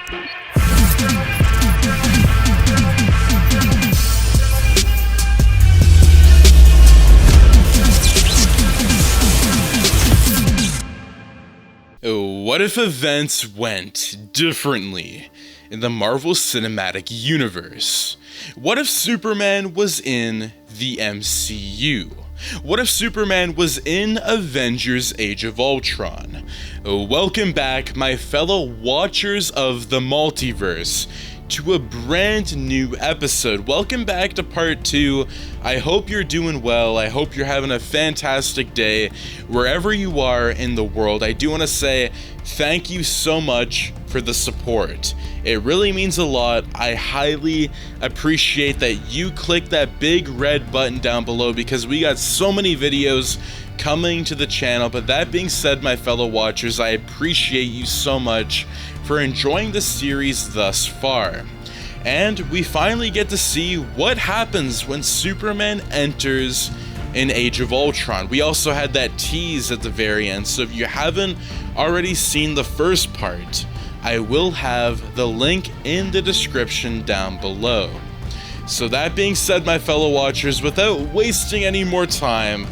What if events went differently in the Marvel Cinematic Universe? What if Superman was in the MCU? What if Superman was in Avengers Age of Ultron? Welcome back, my fellow watchers of the multiverse, to a brand new episode. Welcome back to part 2. I hope you're doing well. I hope you're having a fantastic day wherever you are in the world. I do want to say thank you so much for the support. It really means a lot. I highly appreciate that you click that big red button down below because we got so many videos coming to the channel. But that being said, my fellow watchers, I appreciate you so much for enjoying the series thus far. And we finally get to see what happens when Superman enters in Age of Ultron. We also had that tease at the very end, so if you haven't already seen the first part, I will have the link in the description down below. So that being said, my fellow watchers, without wasting any more time,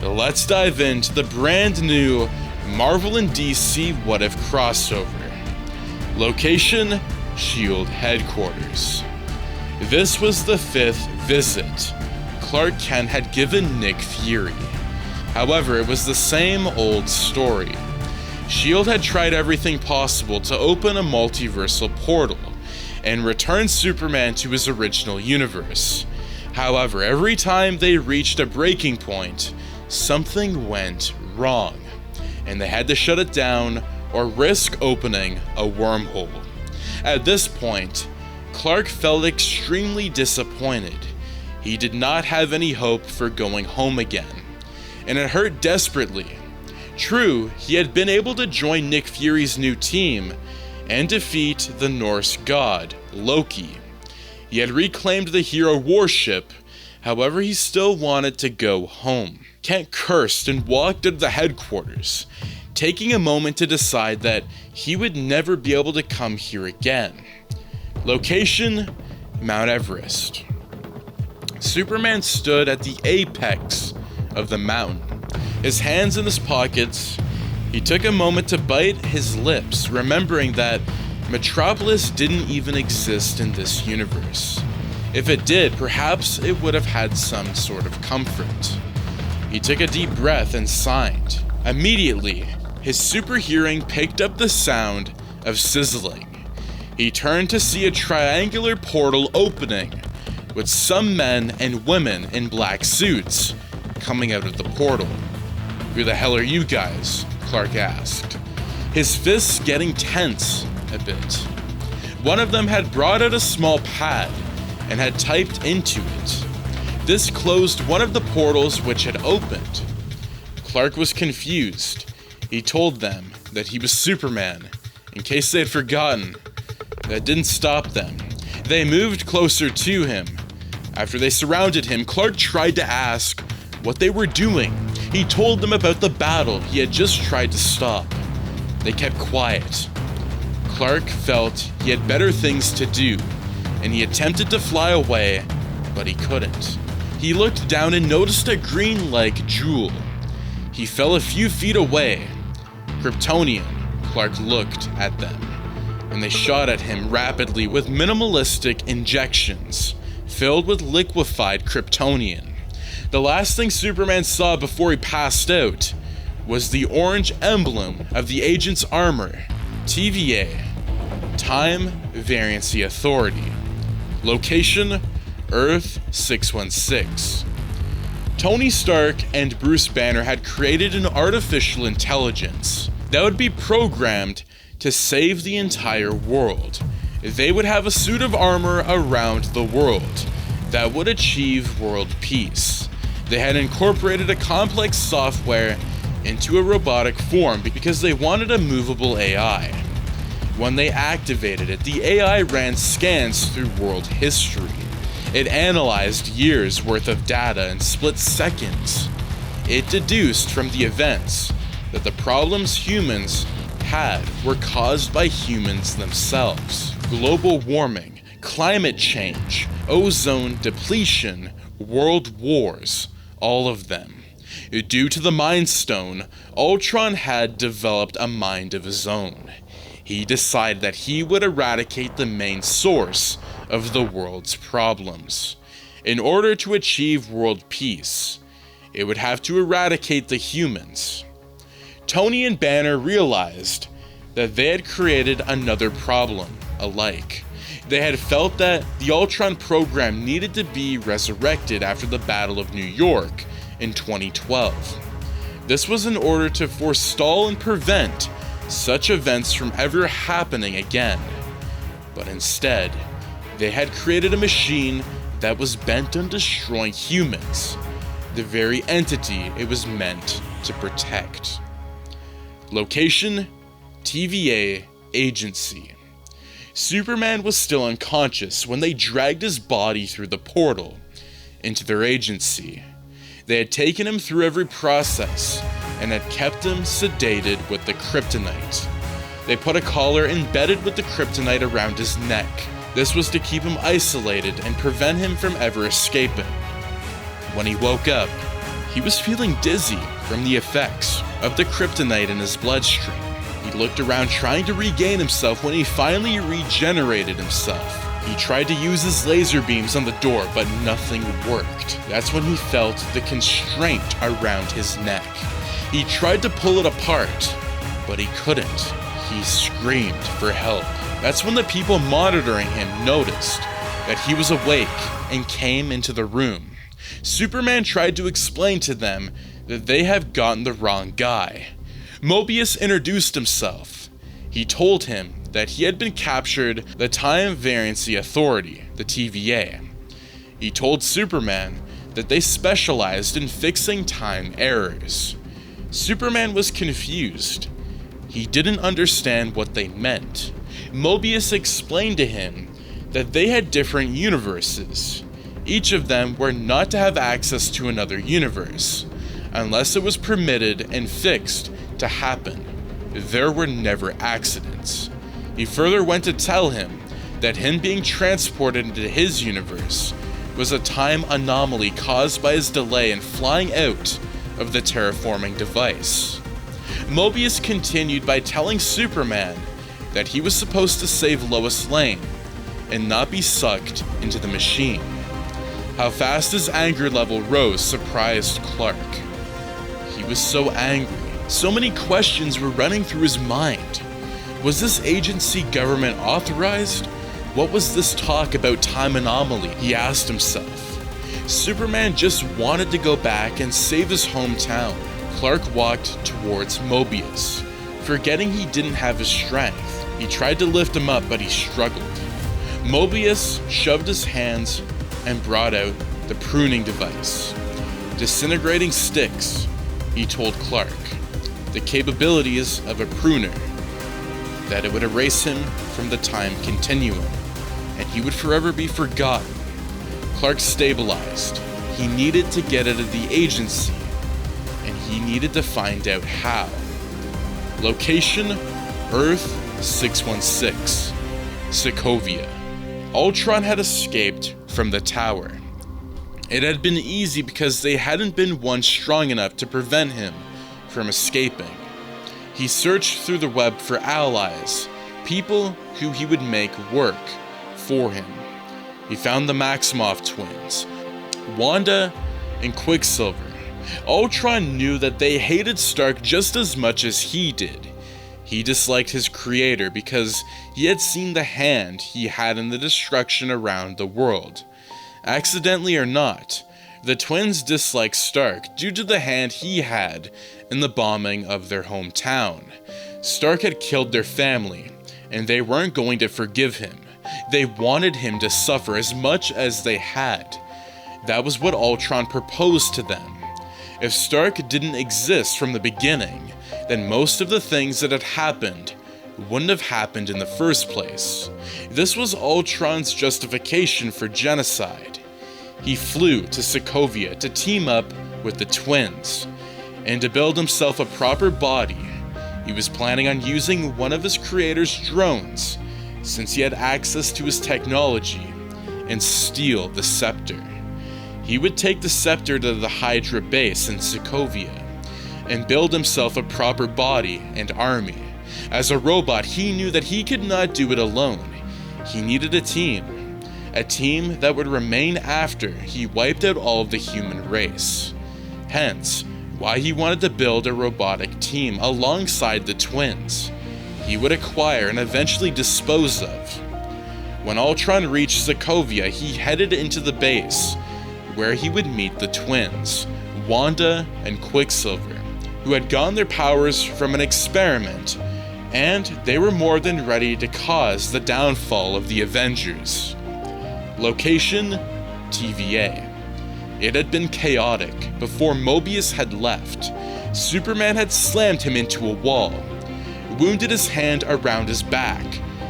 let's dive into the brand new Marvel and DC What If crossover. Location: S.H.I.E.L.D. headquarters. This was the 5th visit Clark Kent had given Nick Fury. However, it was the same old story. S.H.I.E.L.D. had tried everything possible to open a multiversal portal and return Superman to his original universe. However, every time they reached a breaking point, something went wrong, and they had to shut it down or risk opening a wormhole. At this point, Clark felt extremely disappointed. He did not have any hope for going home again, and it hurt desperately. True, he had been able to join Nick Fury's new team and defeat the Norse god, Loki. He had reclaimed the hero warship, however he still wanted to go home. Kent cursed and walked out of the headquarters, taking a moment to decide that he would never be able to come here again. Location: Mount Everest. Superman stood at the apex of the mountain, his hands in his pockets. He took a moment to bite his lips, remembering that Metropolis didn't even exist in this universe. If it did, perhaps it would have had some sort of comfort. He took a deep breath and sighed. Immediately, his super hearing picked up the sound of sizzling. He turned to see a triangular portal opening, with some men and women in black suits coming out of the portal. "Who the hell are you guys?" Clark asked, his fists getting tense a bit. One of them had brought out a small pad and had typed into it. This closed one of the portals which had opened. Clark was confused. He told them that he was Superman, in case they had forgotten. That didn't stop them. They moved closer to him. After they surrounded him, Clark tried to ask what they were doing. He told them about the battle he had just tried to stop. They kept quiet. Clark felt he had better things to do, and he attempted to fly away, but he couldn't. He looked down and noticed a green-like jewel. He fell a few feet away. Kryptonian. Clark looked at them, and they shot at him rapidly with minimalistic injections filled with liquefied Kryptonian. The last thing Superman saw before he passed out was the orange emblem of the agent's armor, TVA, Time Variancy Authority. Location: Earth 616. Tony Stark and Bruce Banner had created an artificial intelligence that would be programmed to save the entire world. They would have a suit of armor around the world that would achieve world peace. They had incorporated a complex software into a robotic form because they wanted a movable AI. When they activated it, the AI ran scans through world history. It analyzed years worth of data in split seconds. It deduced from the events that the problems humans had were caused by humans themselves. Global warming, climate change, ozone depletion, world wars, all of them. Due to the Mind Stone, Ultron had developed a mind of his own. He decided that he would eradicate the main source of the world's problems. In order to achieve world peace, it would have to eradicate the humans. Tony and Banner realized that they had created another problem alike. They had felt that the Ultron program needed to be resurrected after the Battle of New York in 2012. This was in order to forestall and prevent such events from ever happening again. But instead, they had created a machine that was bent on destroying humans, the very entity it was meant to protect. Location: TVA Agency. Superman was still unconscious when they dragged his body through the portal into their agency. They had taken him through every process and had kept him sedated with the kryptonite. They put a collar embedded with the kryptonite around his neck. This was to keep him isolated and prevent him from ever escaping. When he woke up, he was feeling dizzy from the effects of the kryptonite in his bloodstream. He looked around trying to regain himself when he finally regenerated himself. He tried to use his laser beams on the door, but nothing worked. That's when he felt the constraint around his neck. He tried to pull it apart, but he couldn't. He screamed for help. That's when the people monitoring him noticed that he was awake and came into the room. Superman tried to explain to them that they have gotten the wrong guy. Mobius introduced himself. He told him that he had been captured the Time Variancy Authority, the TVA. He told Superman that they specialized in fixing time errors. Superman was confused. He didn't understand what they meant. Mobius explained to him that they had different universes. Each of them were not to have access to another universe, unless it was permitted and fixed to happen. There were never accidents. He further went to tell him that him being transported into his universe was a time anomaly caused by his delay in flying out of the terraforming device. Mobius continued by telling Superman that he was supposed to save Lois Lane and not be sucked into the machine. How fast his anger level rose surprised Clark. He was so angry. So many questions were running through his mind. Was this agency government authorized? What was this talk about time anomaly? He asked himself. Superman just wanted to go back and save his hometown. Clark walked towards Mobius, forgetting he didn't have his strength. He tried to lift him up, but he struggled. Mobius shoved his hands and brought out the pruning device. Disintegrating sticks, he told Clark. The capabilities of a pruner, that it would erase him from the time continuum, and he would forever be forgotten. Clark stabilized. He needed to get out of the agency, and he needed to find out how. Location: Earth 616, Sokovia. Ultron had escaped from the tower. It had been easy because they hadn't been one strong enough to prevent him from escaping. He searched through the web for allies, people who he would make work for him. He found the Maximoff twins, Wanda and Quicksilver. Ultron knew that they hated Stark just as much as he did. He disliked his creator because he had seen the hand he had in the destruction around the world. Accidentally or not, the twins disliked Stark due to the hand he had in the bombing of their hometown. Stark had killed their family, and they weren't going to forgive him. They wanted him to suffer as much as they had. That was what Ultron proposed to them. If Stark didn't exist from the beginning, then most of the things that had happened wouldn't have happened in the first place. This was Ultron's justification for genocide. He flew to Sokovia to team up with the twins, and to build himself a proper body, He was planning on using one of his creator's drones, since he had access to his technology, and steal the scepter. He would take the scepter to the Hydra base in Sokovia, and build himself a proper body and army. As a robot, he knew that he could not do it alone. He needed a team that would remain after he wiped out all of the human race. Hence, why he wanted to build a robotic team alongside the twins he would acquire and eventually dispose of. When Ultron reached Sokovia, he headed into the base, where he would meet the twins, Wanda and Quicksilver, who had gotten their powers from an experiment, and they were more than ready to cause the downfall of the Avengers. Location: TVA. It had been chaotic. Before Mobius had left, Superman had slammed him into a wall, wounded his hand around his back,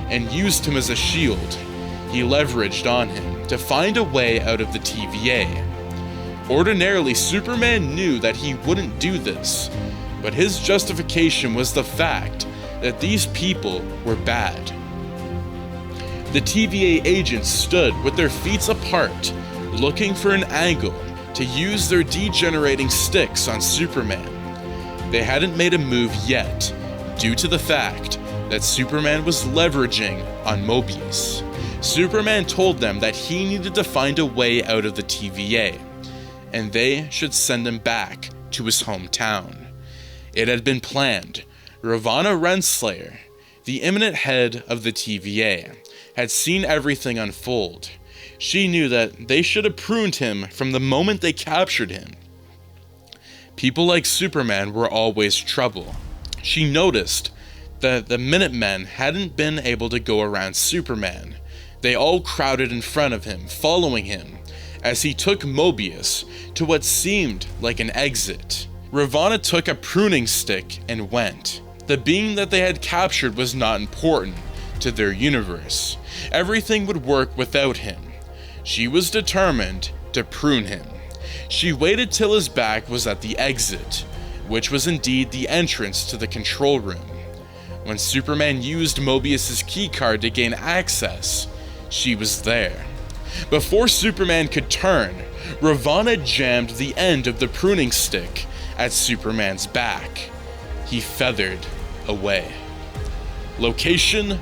and used him as a shield. He leveraged on him to find a way out of the TVA. Ordinarily, Superman knew that he wouldn't do this, but his justification was the fact that these people were bad. The TVA agents stood with their feet apart, looking for an angle to use their degenerating sticks on Superman. They hadn't made a move yet, due to the fact that Superman was leveraging on Mobius. Superman told them that he needed to find a way out of the TVA, and they should send him back to his hometown. It had been planned. Ravonna Renslayer, the imminent head of the TVA, had seen everything unfold. She knew that they should have pruned him from the moment they captured him. People like Superman were always trouble. She noticed that the Minutemen hadn't been able to go around Superman. They all crowded in front of him, following him, as he took Mobius to what seemed like an exit. Ravonna took a pruning stick and went. The being that they had captured was not important to their universe. Everything would work without him. She was determined to prune him. She waited till his back was at the exit, which was indeed the entrance to the control room. When Superman used Mobius's keycard to gain access, she was there. Before Superman could turn, Ravonna jammed the end of the pruning stick at Superman's back. He feathered away. Location: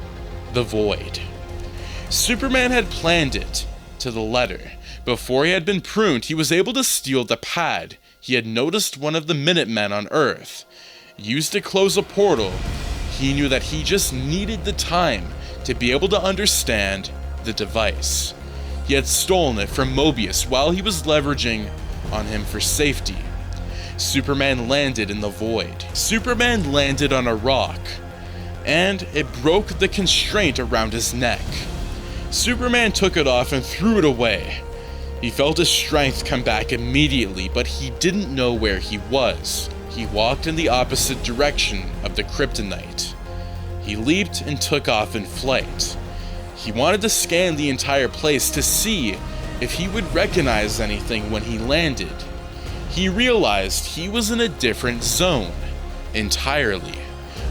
the Void. Superman had planned it to the letter. Before he had been pruned, he was able to steal the pad he had noticed one of the Minutemen on Earth used to close a portal. He knew that he just needed the time to be able to understand the device. He had stolen it from Mobius while he was leveraging on him for safety. Superman landed in the void. Superman landed on a rock, and it broke the constraint around his neck. Superman took it off and threw it away. He felt his strength come back immediately, but he didn't know where he was. He walked in the opposite direction of the kryptonite. He leaped and took off in flight. He wanted to scan the entire place to see if he would recognize anything when he landed. He realized he was in a different zone entirely.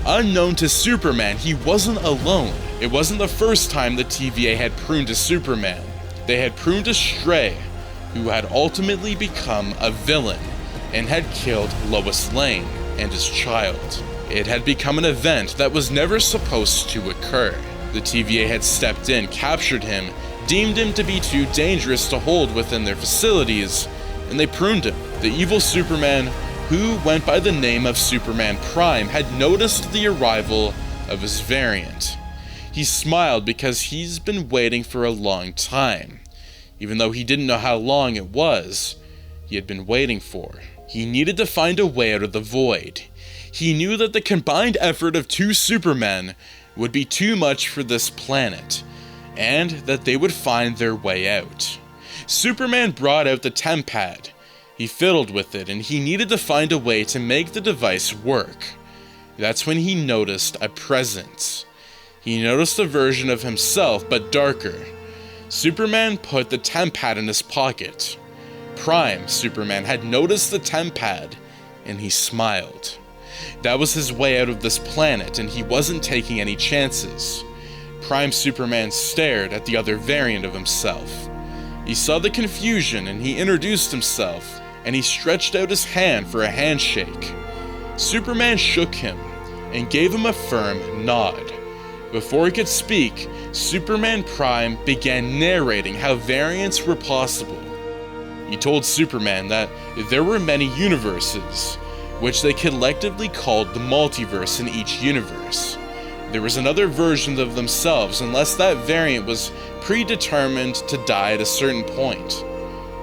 Unknown to Superman, he wasn't alone. It wasn't the first time the TVA had pruned a Superman. They had pruned a Stray, who had ultimately become a villain and had killed Lois Lane and his child. It had become an event that was never supposed to occur. The TVA had stepped in, captured him, deemed him to be too dangerous to hold within their facilities, and they pruned him. The evil Superman, who went by the name of Superman Prime, had noticed the arrival of his variant. He smiled because he's been waiting for a long time. Even though he didn't know how long it was, he had been waiting for. He needed to find a way out of the void. He knew that the combined effort of two Supermen would be too much for this planet, and that they would find their way out. Superman brought out the TemPad. He fiddled with it, and he needed to find a way to make the device work. That's when he noticed a presence. He noticed a version of himself, but darker. Superman put the TemPad in his pocket. Prime Superman had noticed the TemPad, and he smiled. That was his way out of this planet, and he wasn't taking any chances. Prime Superman stared at the other variant of himself. He saw the confusion, and he introduced himself, and he stretched out his hand for a handshake. Superman shook him and gave him a firm nod. Before he could speak, Superman Prime began narrating how variants were possible. He told Superman that there were many universes, which they collectively called the multiverse in each universe. There was another version of themselves unless that variant was predetermined to die at a certain point.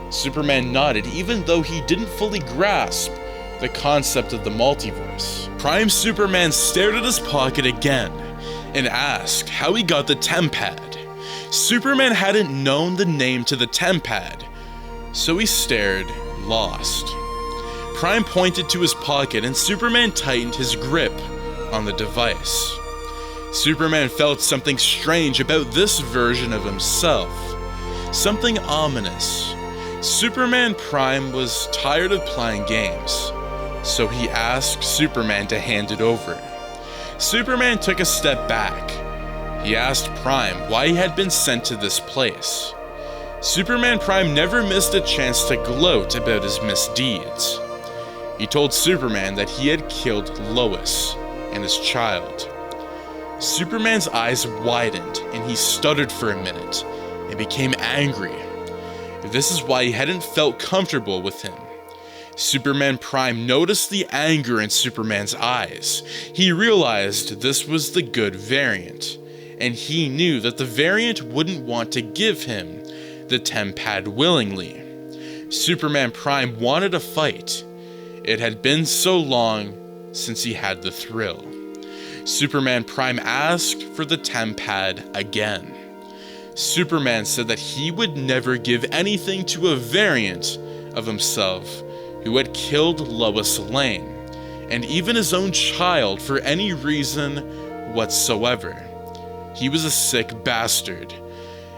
Superman nodded even though he didn't fully grasp the concept of the multiverse. Prime Superman stared at his pocket again and asked how he got the Tempad. Superman hadn't known the name to the Tempad, so he stared, lost. Prime pointed to his pocket and Superman tightened his grip on the device. Superman felt something strange about this version of himself, something ominous. Superman Prime was tired of playing games, so he asked Superman to hand it over. Superman took a step back. He asked Prime why he had been sent to this place. Superman Prime never missed a chance to gloat about his misdeeds. He told Superman that he had killed Lois and his child. Superman's eyes widened and he stuttered for a minute and became angry. This is why he hadn't felt comfortable with him. Superman Prime noticed the anger in Superman's eyes. He realized this was the good variant, and he knew that the variant wouldn't want to give him the Tempad willingly. Superman Prime wanted a fight. It had been so long since he had the thrill. Superman Prime asked for the Tempad again. Superman said that he would never give anything to a variant of himself who had killed Lois Lane, and even his own child for any reason whatsoever. He was a sick bastard,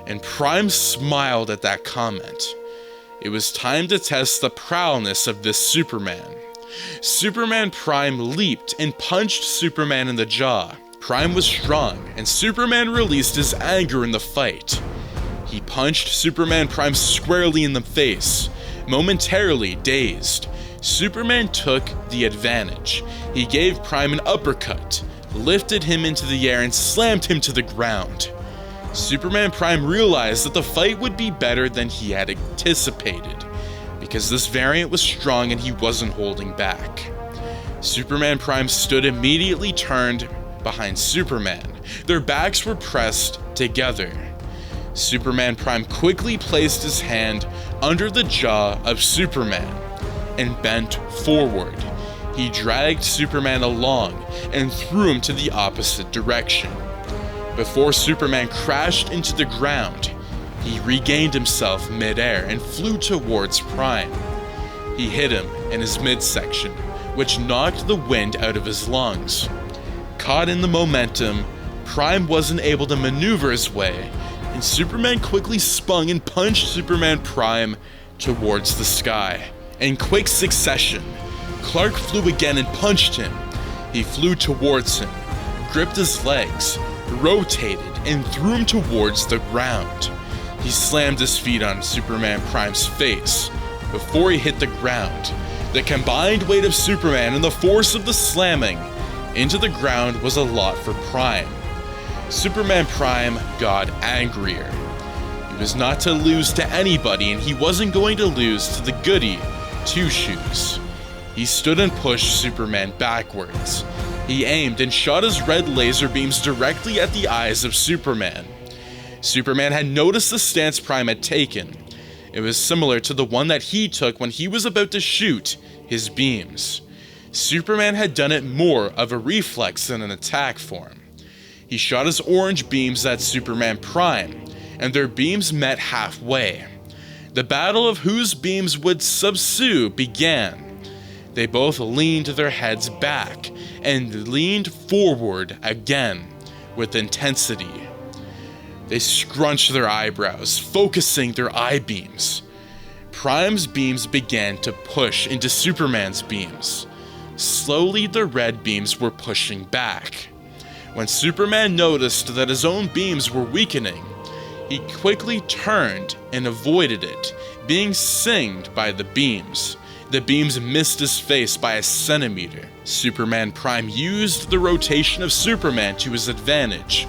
and Prime smiled at that comment. It was time to test the prowess of this Superman. Superman Prime leaped and punched Superman in the jaw. Prime was strong, and Superman released his anger in the fight. He punched Superman Prime squarely in the face. Momentarily dazed, Superman took the advantage. He gave Prime an uppercut, lifted him into the air, and slammed him to the ground. Superman Prime realized that the fight would be better than he had anticipated, because this variant was strong and he wasn't holding back. Superman Prime stood immediately turned behind Superman. Their backs were pressed together. Superman Prime quickly placed his hand under the jaw of Superman and bent forward. He dragged Superman along and threw him to the opposite direction. Before Superman crashed into the ground, he regained himself midair and flew towards Prime. He hit him in his midsection, which knocked the wind out of his lungs. Caught in the momentum, Prime wasn't able to maneuver his way, and Superman quickly spun and punched Superman Prime towards the sky. In quick succession, Clark flew again and punched him. He flew towards him, gripped his legs, rotated, and threw him towards the ground. He slammed his feet on Superman Prime's face before he hit the ground. The combined weight of Superman and the force of the slamming into the ground was a lot for Prime. Superman Prime got angrier. He was not to lose to anybody, and he wasn't going to lose to the goody Two-Shoes. He stood and pushed Superman backwards. He aimed and shot his red laser beams directly at the eyes of Superman. Superman had noticed the stance Prime had taken. It was similar to the one that he took when he was about to shoot his beams. Superman had done it more of a reflex than an attack form. He shot his orange beams at Superman Prime, and their beams met halfway. The battle of whose beams would subsue began. They both leaned their heads back and leaned forward again with intensity. They scrunched their eyebrows, focusing their eye beams. Prime's beams began to push into Superman's beams. Slowly, the red beams were pushing back. When Superman noticed that his own beams were weakening, he quickly turned and avoided it, being singed by the beams. The beams missed his face by a centimeter. Superman Prime used the rotation of Superman to his advantage,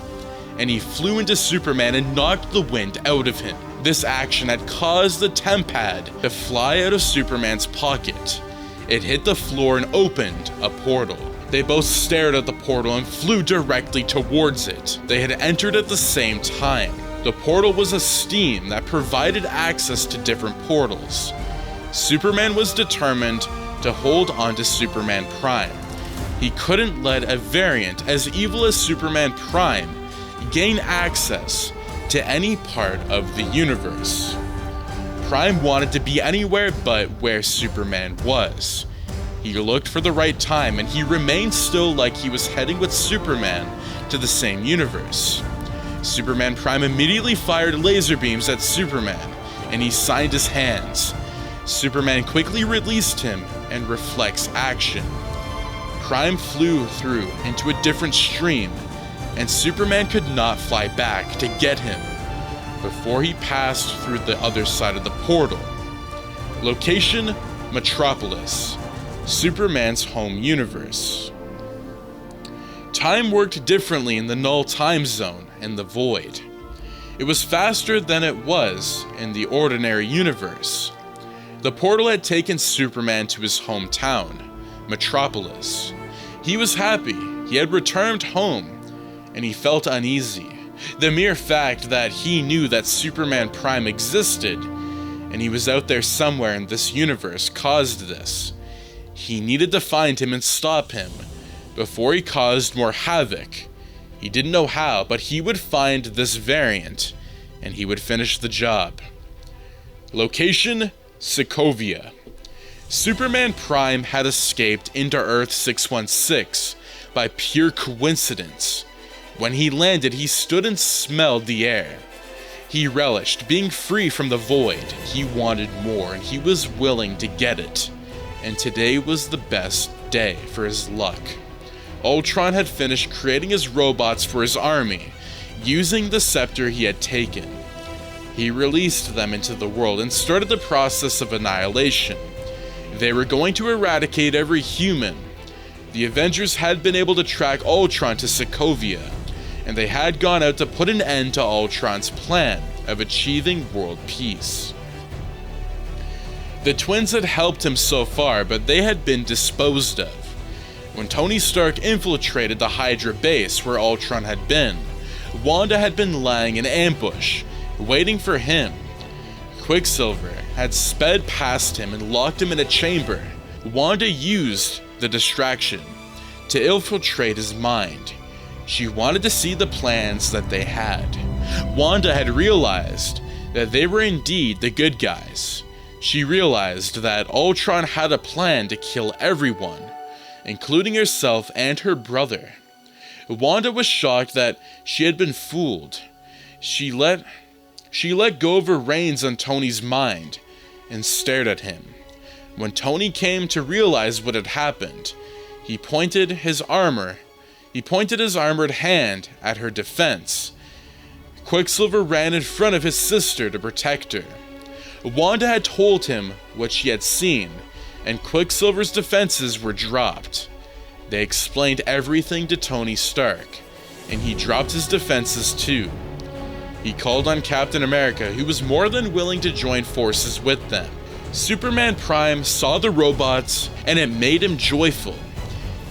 and he flew into Superman and knocked the wind out of him. This action had caused the temp pad to fly out of Superman's pocket. It hit the floor and opened a portal. They both stared at the portal and flew directly towards it. They had entered at the same time. The portal was a steam that provided access to different portals. Superman was determined to hold on to Superman Prime. He couldn't let a variant as evil as Superman Prime gain access to any part of the universe. Prime wanted to be anywhere but where Superman was. He looked for the right time, and he remained still like he was heading with Superman to the same universe. Superman Prime immediately fired laser beams at Superman, and he signed his hands. Superman quickly released him and reflex action. Prime flew through into a different stream, and Superman could not fly back to get him before he passed through the other side of the portal. Location: Metropolis, Superman's home universe. Time worked differently in the null time zone and the void. It was faster than it was in the ordinary universe. The portal had taken Superman to his hometown, Metropolis. He was happy. He had returned home, and he felt uneasy. The mere fact that he knew that Superman Prime existed, and he was out there somewhere in this universe, caused this. He needed to find him and stop him before he caused more havoc. He didn't know how, but he would find this variant, and he would finish the job. Location: Sokovia. Superman Prime had escaped into Earth 616 by pure coincidence. When he landed, he stood and smelled the air. He relished being free from the void. He wanted more, and he was willing to get it. And today was the best day for his luck. Ultron had finished creating his robots for his army, using the scepter he had taken. He released them into the world and started the process of annihilation. They were going to eradicate every human. The Avengers had been able to track Ultron to Sokovia, and they had gone out to put an end to Ultron's plan of achieving world peace. The twins had helped him so far, but they had been disposed of. When Tony Stark infiltrated the Hydra base where Ultron had been, Wanda had been lying in ambush, waiting for him. Quicksilver had sped past him and locked him in a chamber. Wanda used the distraction to infiltrate his mind. She wanted to see the plans that they had. Wanda had realized that they were indeed the good guys. She realized that Ultron had a plan to kill everyone, including herself and her brother. Wanda was shocked that she had been fooled. She let go of her reins on Tony's mind and stared at him. When Tony came to realize what had happened, he pointed his armored hand at her defense. Quicksilver ran in front of his sister to protect her. Wanda had told him what she had seen, and Quicksilver's defenses were dropped. They explained everything to Tony Stark, and he dropped his defenses too. He called on Captain America, who was more than willing to join forces with them. Superman Prime saw the robots, and it made him joyful.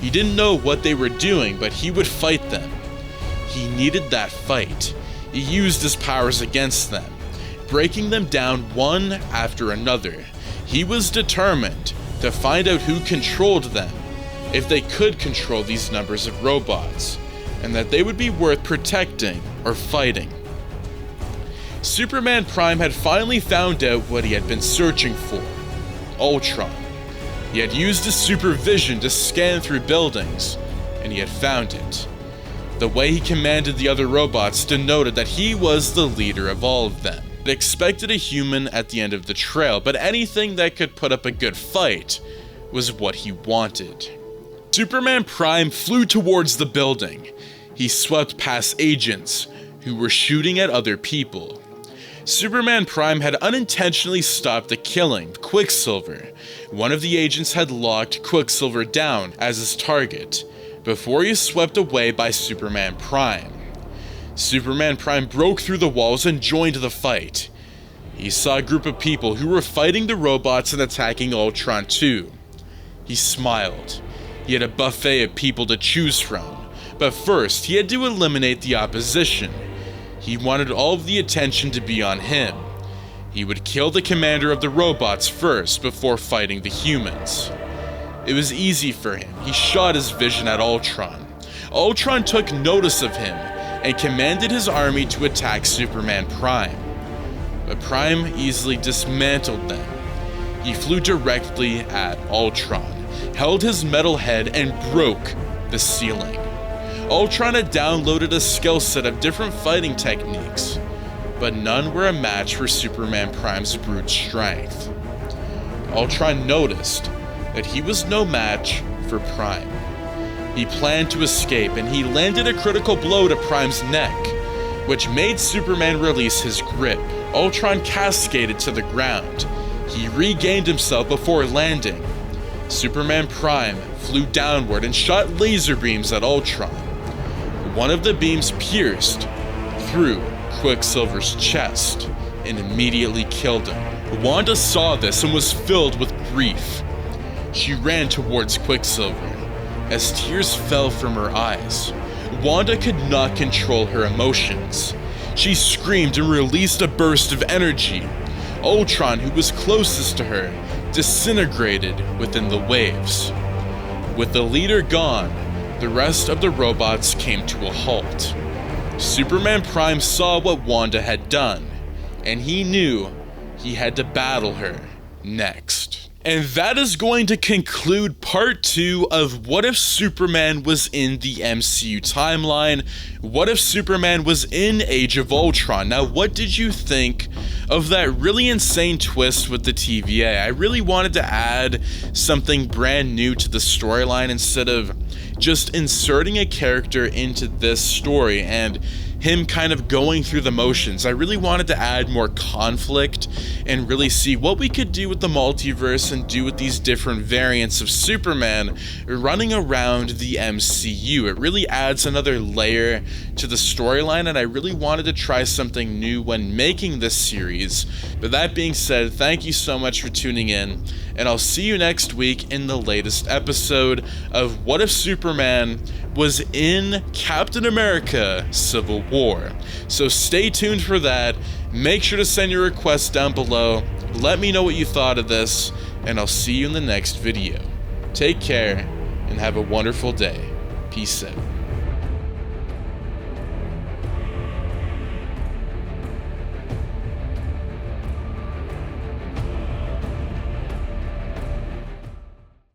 He didn't know what they were doing, but he would fight them. He needed that fight. He used his powers against them, breaking them down one after another. He was determined to find out who controlled them, if they could control these numbers of robots, and that they would be worth protecting or fighting. Superman Prime had finally found out what he had been searching for: Ultron. He had used his supervision to scan through buildings, and he had found it. The way he commanded the other robots denoted that he was the leader of all of them. He expected a human at the end of the trail, but anything that could put up a good fight was what he wanted. Superman Prime flew towards the building. He swept past agents who were shooting at other people. Superman Prime had unintentionally stopped the killing of Quicksilver. One of the agents had locked Quicksilver down as his target before he was swept away by Superman Prime. Superman Prime broke through the walls and joined the fight. He saw a group of people who were fighting the robots and attacking Ultron too. He smiled. He had a buffet of people to choose from, but first he had to eliminate the opposition. He wanted all of the attention to be on him. He would kill the commander of the robots first before fighting the humans. It was easy for him. He shot his vision at Ultron. Ultron took notice of him and commanded his army to attack Superman Prime. But Prime easily dismantled them. He flew directly at Ultron, held his metal head, and broke the ceiling. Ultron had downloaded a skill set of different fighting techniques, but none were a match for Superman Prime's brute strength. Ultron noticed that he was no match for Prime. He planned to escape, and he landed a critical blow to Prime's neck, which made Superman release his grip. Ultron cascaded to the ground. He regained himself before landing. Superman Prime flew downward and shot laser beams at Ultron. One of the beams pierced through Quicksilver's chest and immediately killed him. Wanda saw this and was filled with grief. She ran towards Quicksilver as tears fell from her eyes. Wanda could not control her emotions. She screamed and released a burst of energy. Ultron, who was closest to her, disintegrated within the waves. With the leader gone, the rest of the robots came to a halt. Superman Prime saw what Wanda had done, and he knew he had to battle her next. And that is going to conclude part 2 of What If Superman Was in the MCU Timeline? What if Superman was in Age of Ultron? Now, what did you think of that really insane twist with the TVA? I really wanted to add something brand new to the storyline instead of just inserting a character into this story and him kind of going through the motions. I really wanted to add more conflict and really see what we could do with the multiverse and do with these different variants of Superman running around the MCU. It really adds another layer to the storyline, and I really wanted to try something new when making this series. But that being said, thank you so much for tuning in, and I'll see you next week in the latest episode of What If Superman Was in Captain America Civil War. So stay tuned for that. Make sure to send your requests down below. Let me know what you thought of this, and I'll see you in the next video. Take care and have a wonderful day. Peace out.